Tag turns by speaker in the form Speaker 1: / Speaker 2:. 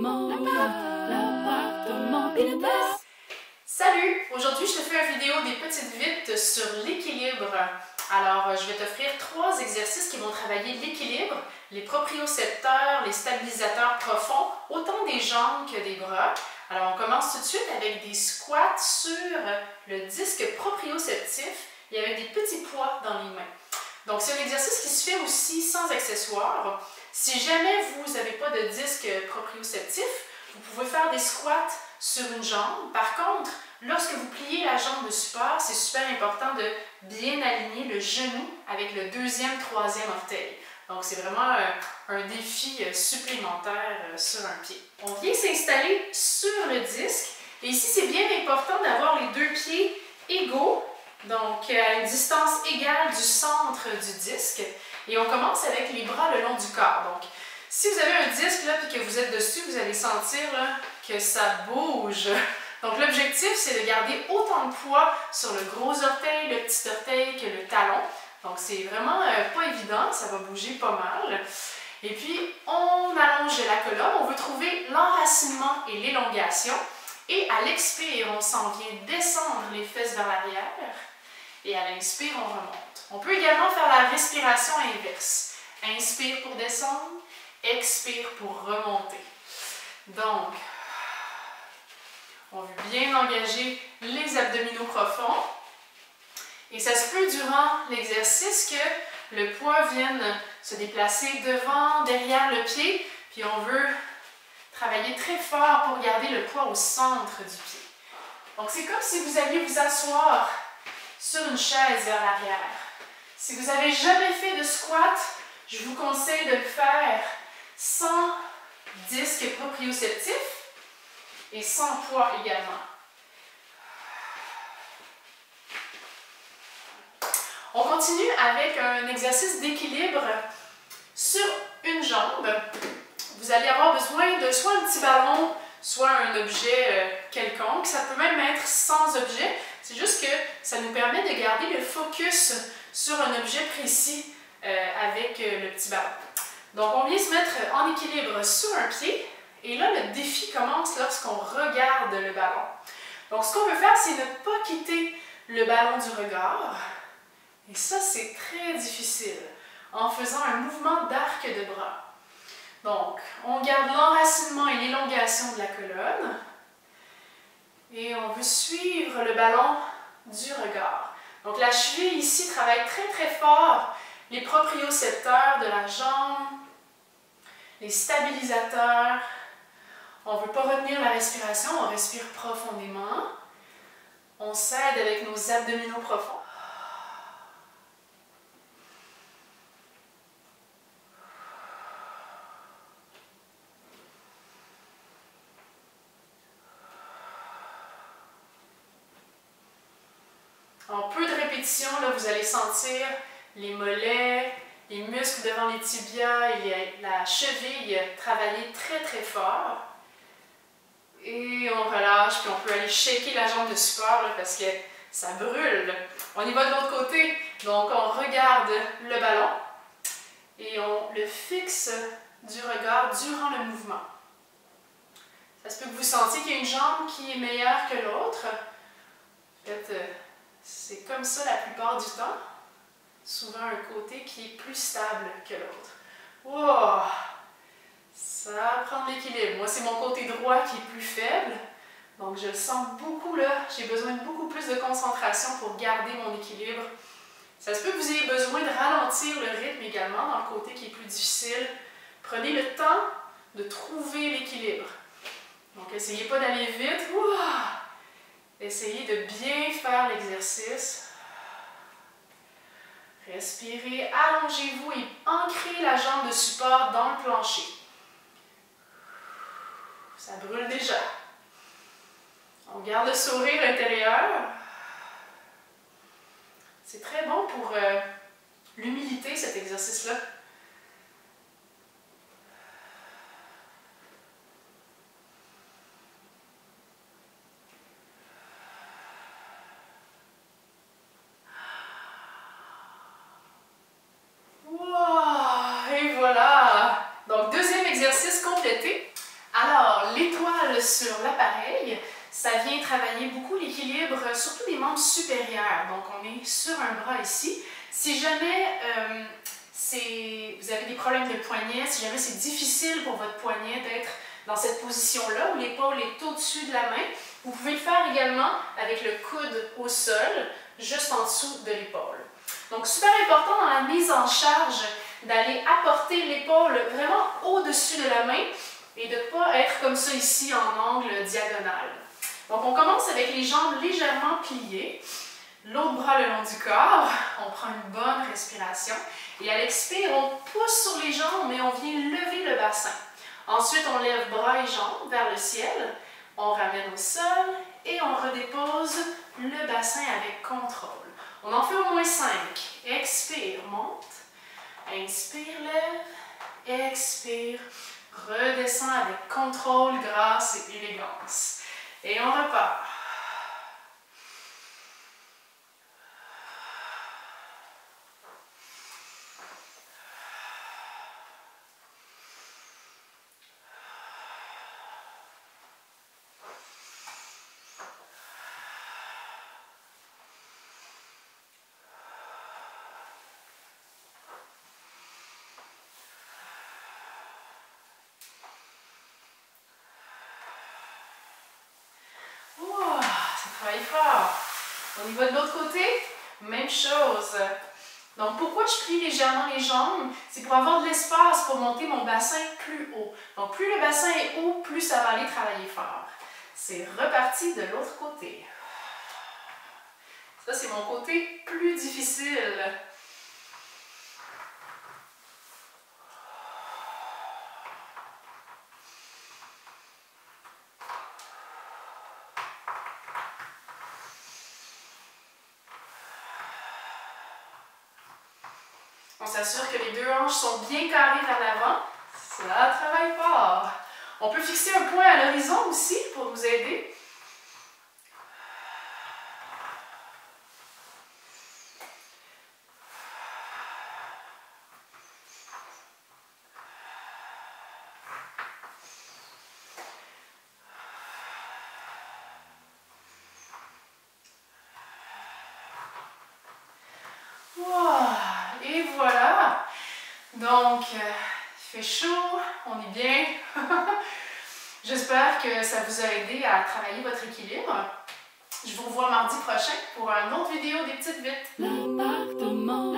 Speaker 1: L'appartement Pilates. Salut! Aujourd'hui, je te fais une vidéo des petites vites sur l'équilibre. Alors, je vais t'offrir 3 exercices qui vont travailler l'équilibre, les propriocepteurs, les stabilisateurs profonds, autant des jambes que des bras. Alors, on commence tout de suite avec des squats sur le disque proprioceptif et avec des petits poids dans les mains. Donc, c'est un exercice qui se fait aussi sans accessoires. Si jamais vous n'avez pas de disque proprioceptif, vous pouvez faire des squats sur une jambe. Par contre, lorsque vous pliez la jambe de support, c'est super important de bien aligner le genou avec le 2e, 3e orteil. Donc, c'est vraiment un défi supplémentaire sur un pied. On vient s'installer sur le disque. Et ici, c'est bien important d'avoir les 2 pieds égaux, donc à une distance égale du centre du disque. Et on commence avec les bras le long du corps. Donc, si vous avez un disque là, puis que vous êtes dessus, vous allez sentir là, que ça bouge. Donc, l'objectif, c'est de garder autant de poids sur le gros orteil, le petit orteil que le talon. Donc, c'est vraiment pas évident, ça va bouger pas mal. Et puis, on allonge la colonne, on veut trouver l'enracinement et l'élongation. Et à l'expire, on s'en vient descendre les fesses vers l'arrière. Et à l'inspire, on remonte. On peut également faire la respiration inverse. Inspire pour descendre, expire pour remonter. Donc, on veut bien engager les abdominaux profonds. Et ça se peut durant l'exercice que le poids vienne se déplacer devant, derrière le pied. Puis on veut travailler très fort pour garder le poids au centre du pied. Donc, c'est comme si vous alliez vous asseoir sur une chaise vers l'arrière. Si vous n'avez jamais fait de squat, je vous conseille de le faire sans disque proprioceptif et sans poids également. On continue avec un exercice d'équilibre sur une jambe. Vous allez avoir besoin de soit un petit ballon, soit un objet quelconque. Ça peut même être sans objet. C'est juste que ça nous permet de garder le focus sur un objet précis avec le petit ballon. Donc, on vient se mettre en équilibre sur un pied. Et là, le défi commence lorsqu'on regarde le ballon. Donc, ce qu'on veut faire, c'est ne pas quitter le ballon du regard. Et ça, c'est très difficile en faisant un mouvement d'arc de bras. Donc, on garde l'enracinement et l'élongation de la colonne. Et on veut suivre le ballon du regard. Donc, la cheville ici travaille très très fort les propriocepteurs de la jambe, les stabilisateurs. On ne veut pas retenir la respiration, on respire profondément. On s'aide avec nos abdominaux profonds. En peu de répétitions, là, vous allez sentir les mollets, les muscles devant les tibias et la cheville travailler très très fort. Et on relâche, puis on peut aller shaker la jambe de support là, parce que ça brûle. On y va de l'autre côté. Donc, on regarde le ballon et on le fixe du regard durant le mouvement. Ça se peut que vous sentiez qu'il y a une jambe qui est meilleure que l'autre. En fait, c'est comme ça la plupart du temps. Souvent un côté qui est plus stable que l'autre. Wow! Ça va prendre l'équilibre. Moi, c'est mon côté droit qui est plus faible. Donc, je le sens beaucoup là. J'ai besoin de beaucoup plus de concentration pour garder mon équilibre. Ça se peut que vous ayez besoin de ralentir le rythme également dans le côté qui est plus difficile. Prenez le temps de trouver l'équilibre. Donc, essayez pas d'aller vite. Wow! Essayez de bien faire l'exercice. Respirez, allongez-vous et ancrez la jambe de support dans le plancher. Ça brûle déjà. On garde le sourire intérieur. C'est très bon pour l'humilité, cet exercice-là. Alors, l'étoile sur l'appareil, ça vient travailler beaucoup l'équilibre, surtout des membres supérieurs. Donc, on est sur un bras ici. Si jamais vous avez des problèmes de poignet, si jamais c'est difficile pour votre poignet d'être dans cette position-là, où l'épaule est au-dessus de la main, vous pouvez le faire également avec le coude au sol, juste en dessous de l'épaule. Donc, super important dans la mise en charge d'aller apporter l'épaule vraiment au-dessus de la main et de ne pas être comme ça ici en angle diagonal. Donc, on commence avec les jambes légèrement pliées, l'autre bras le long du corps, on prend une bonne respiration et à l'expire, on pousse sur les jambes et on vient lever le bassin. Ensuite, on lève bras et jambes vers le ciel, on ramène au sol et on redépose le bassin avec contrôle. On en fait au moins 5. Expire, monte. Inspire, lève. Expire, redescend avec contrôle, grâce et élégance. Et on repart. Travaille fort. Au niveau de l'autre côté, même chose. Donc, pourquoi je plie légèrement les jambes? C'est pour avoir de l'espace pour monter mon bassin plus haut. Donc, plus le bassin est haut, plus ça va aller travailler fort. C'est reparti de l'autre côté. Ça, c'est mon côté plus difficile. On s'assure que les deux hanches sont bien carrées vers l'avant. Ça travaille fort. On peut fixer un point à l'horizon aussi pour nous aider. Et voilà. Donc, il fait chaud, on est bien. J'espère que ça vous a aidé à travailler votre équilibre. Je vous revois mardi prochain pour une autre vidéo des petites vites. L'appartement.